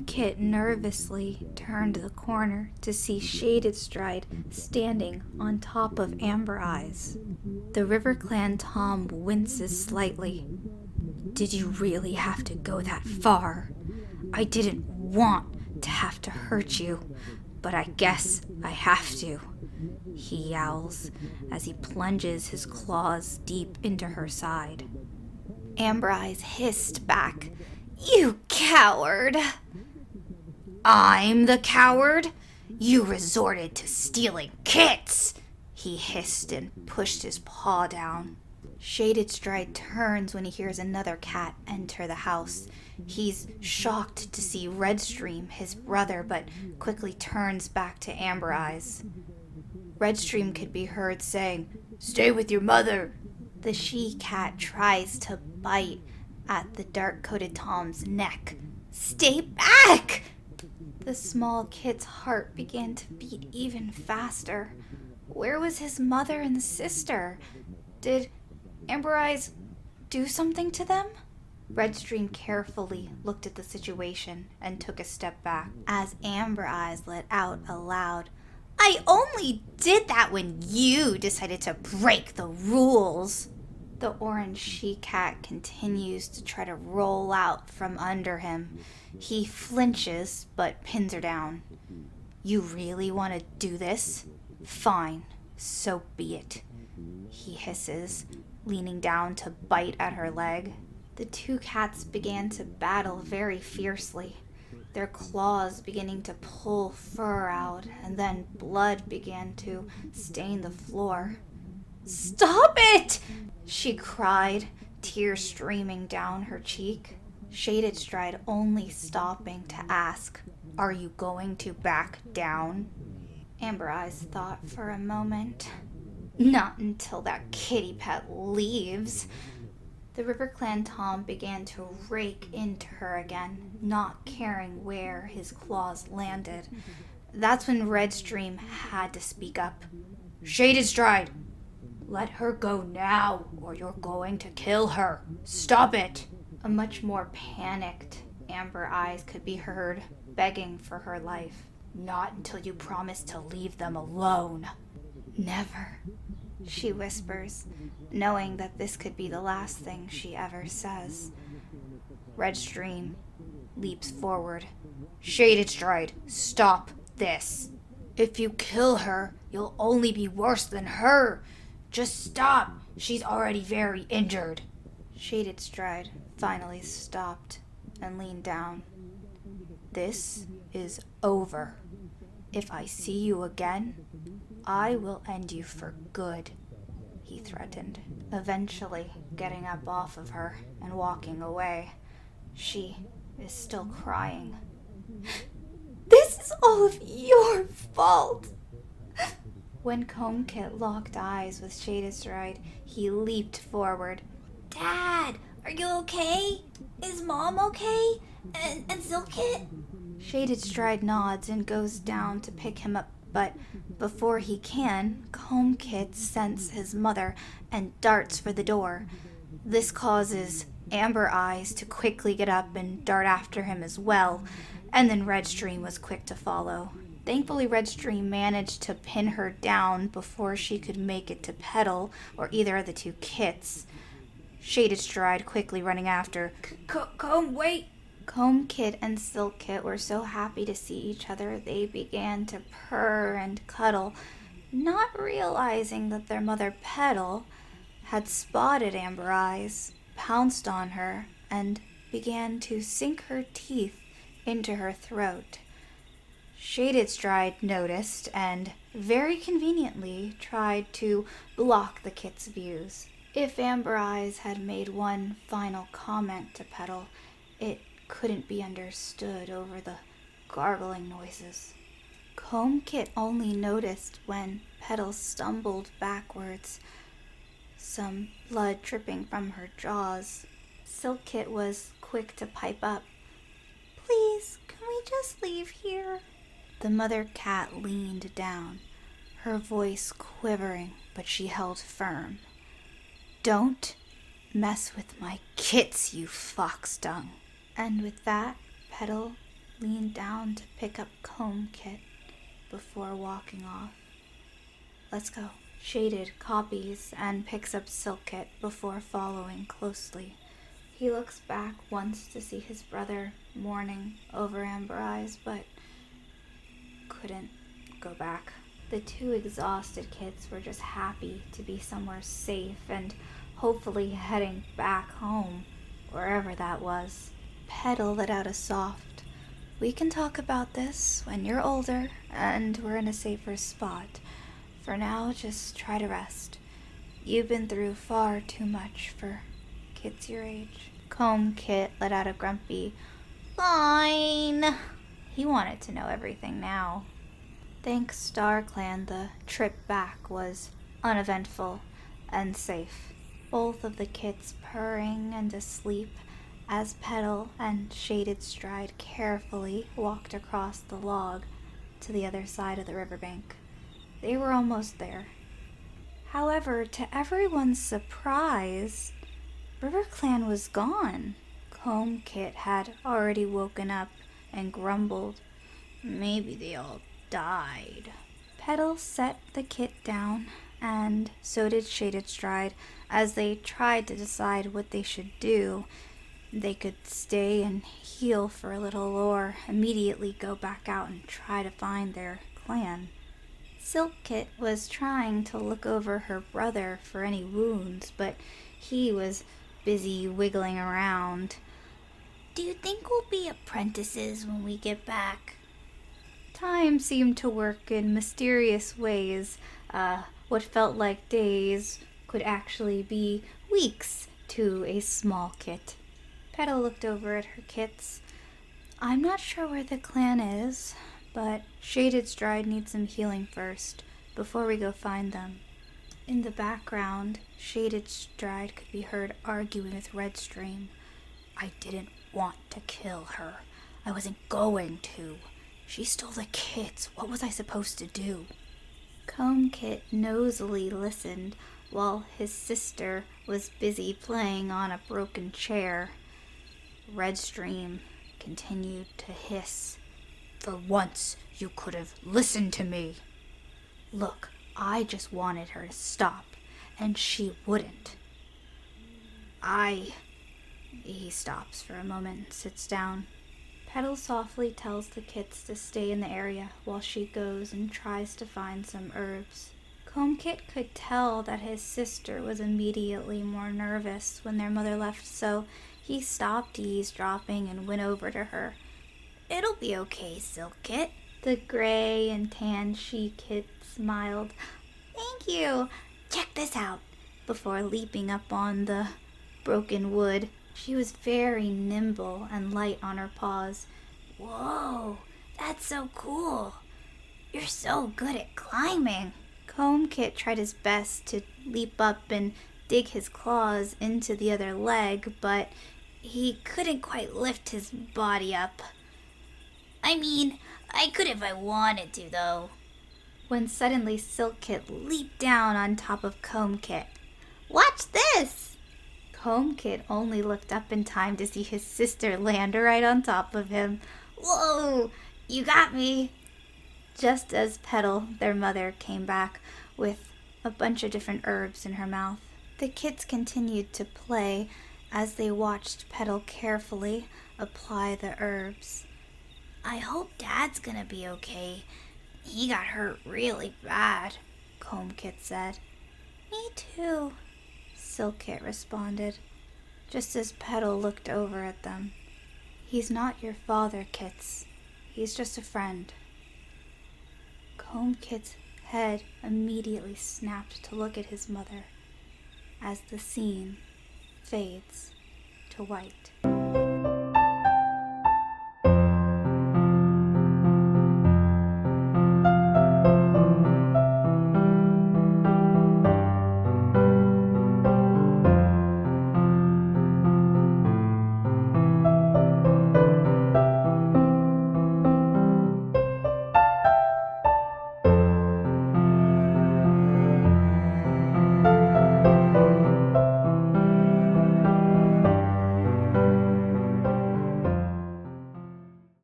Comb Kit nervously turned the corner to see Shaded Stride standing on top of Amber Eyes. The River Clan Tom winces slightly. Did you really have to go that far? I didn't want to have to hurt you, but I guess I have to, he yowls as he plunges his claws deep into her side. Amber Eyes hissed back, You coward! I'm the coward? You resorted to stealing kits! He hissed and pushed his paw down. Shaded Stride turns when he hears another cat enter the house. He's shocked to see Redstream, his brother, but quickly turns back to Amber Eyes. Redstream could be heard saying, Stay with your mother! The she-cat tries to bite at the dark-coated Tom's neck. Stay back! The small kit's heart began to beat even faster. Where was his mother and sister? Did Amber Eyes do something to them? Redstream carefully looked at the situation and took a step back as Amber Eyes let out aloud, I only did that when you decided to break the rules. The orange she-cat continues to try to roll out from under him. He flinches, but pins her down. You really want to do this? Fine, so be it, he hisses, leaning down to bite at her leg. The two cats began to battle very fiercely, their claws beginning to pull fur out, and then blood began to stain the floor. Stop it! She cried, tears streaming down her cheek. Shaded Stride only stopping to ask, Are you going to back down? Amber Eyes thought for a moment. Not until that kitty pet leaves. The River Clan Tom began to rake into her again, not caring where his claws landed. That's when Redstream had to speak up. Shaded Stride! Let her go now, or you're going to kill her. Stop it! A much more panicked Amber Eyes could be heard, begging for her life. Not until you promise to leave them alone. Never, she whispers, knowing that this could be the last thing she ever says. Redstream leaps forward. Shaded Stride, stop this. If you kill her, you'll only be worse than her. Just stop. She's already very injured. Shaded Stride finally stopped and leaned down. This is over. If I see you again, I will end you for good, he threatened, eventually getting up off of her and walking away. She is still crying. This is all of your fault. When Comb Kit locked eyes with Shaded Stride, he leaped forward. Dad, are you okay? Is Mom okay? And Silk Kit? Shaded Stride nods and goes down to pick him up, but before he can, Comb Kit scents his mother and darts for the door. This causes Amber Eyes to quickly get up and dart after him as well, and then Redstream was quick to follow. Thankfully, Redstream managed to pin her down before she could make it to Petal or either of the two kits. Shaded Stride quickly running after. Comb, wait! Comb Kit and Silk Kit were so happy to see each other they began to purr and cuddle, not realizing that their mother Petal had spotted Amber Eyes, pounced on her, and began to sink her teeth into her throat. Shaded Stride noticed and, very conveniently, tried to block the kit's views. If Amber Eyes had made one final comment to Petal, it couldn't be understood over the gargling noises. Comb Kit only noticed when Petal stumbled backwards, some blood dripping from her jaws. Silk Kit was quick to pipe up. Please, can we just leave here? The mother cat leaned down, her voice quivering, but she held firm. Don't mess with my kits, you fox dung. And with that, Petal leaned down to pick up Comb Kit before walking off. Let's go. Shaded copies and picks up Silk Kit before following closely. He looks back once to see his brother mourning over Amber Eyes, but couldn't go back. The two exhausted kids were just happy to be somewhere safe and hopefully heading back home, wherever that was. Petal let out a soft, "We can talk about this when you're older and we're in a safer spot. For now, just try to rest. You've been through far too much for kids your age." Comb Kit let out a grumpy, "Fine." He wanted to know everything now. Thanks Star Clan, the trip back was uneventful and safe. Both of the kids purring and asleep as Petal and Shaded Stride carefully walked across the log to the other side of the riverbank. They were almost there. However, to everyone's surprise, RiverClan was gone. Comb Kit had already woken up and grumbled, "Maybe they all died." Petal set the kit down, and so did Shaded Stride, as they tried to decide what they should do. They could stay and heal for a little, or immediately go back out and try to find their clan. Silk Kit was trying to look over her brother for any wounds, but he was busy wiggling around. "Do you think we'll be apprentices when we get back?" Time seemed to work in mysterious ways. What felt like days could actually be weeks to a small kit. Petal looked over at her kits. "I'm not sure where the clan is, but Shaded Stride needs some healing first, before we go find them." In the background, Shaded Stride could be heard arguing with Redstream. "I didn't want to kill her. I wasn't going to. She stole the kits. What was I supposed to do?" Comb Kit nosily listened while his sister was busy playing on a broken chair. Redstream continued to hiss, "For once, you could have listened to me. Look, I just wanted her to stop, and she wouldn't. He stops for a moment and sits down. Petal softly tells the kits to stay in the area while she goes and tries to find some herbs. Comb Kit could tell that his sister was immediately more nervous when their mother left, so he stopped eavesdropping and went over to her. "It'll be okay, Silk Kit." The gray and tan she-kit smiled. "Thank you. Check this out." Before leaping up on the broken wood, she was very nimble and light on her paws. "Whoa, that's so cool. You're so good at climbing." Comb Kit tried his best to leap up and dig his claws into the other leg, but he couldn't quite lift his body up. "I mean, I could if I wanted to, though." When suddenly Silk Kit leaped down on top of Comb Kit. "Watch this!" Comb Kit only looked up in time to see his sister land right on top of him. "Whoa, you got me!" Just as Petal, their mother, came back with a bunch of different herbs in her mouth. The kids continued to play as they watched Petal carefully apply the herbs. "I hope Dad's gonna be okay. He got hurt really bad," Comb Kit said. "Me too," Silk Kit responded, just as Petal looked over at them. "He's not your father, Kits. He's just a friend." Comb Kit's head immediately snapped to look at his mother as the scene fades to white.